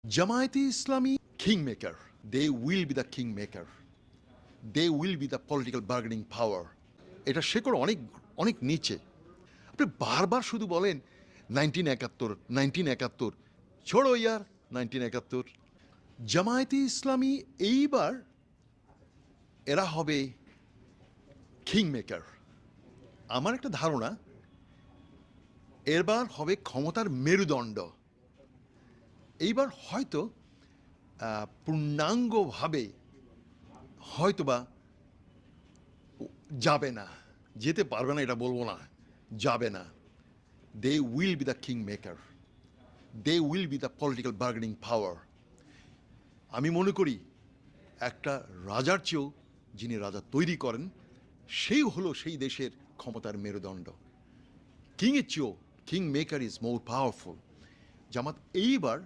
Jamaat-e Islami kingmaker, they will be the kingmaker, they will be the political bargaining power. এটা শেকড় অনেক অনেক নিচে। আপনি বারবার শুধু বলেন 1971, 1971, ছোড়ো ইয়ার 1971। জামায়াতে ইসলামী এইবার এরা হবে কিংমেকার। আমার একটা ধারণা এবার হবে ক্ষমতার মেরুদণ্ড। এইবার হয়তো পূর্ণাঙ্গভাবে হয়তোবা যাবে না, যেতে পারবে না এটা বলবো না, যাবে না। They will be the kingmaker, they will be the political bargaining power. আমি মনে করি একটা রাজার চেয়েও যিনি রাজা তৈরি করেন সেই হলো সেই দেশের ক্ষমতার মেরুদণ্ড। কিংয়ের চেয়েও king maker is more powerful. Jamaat এইবার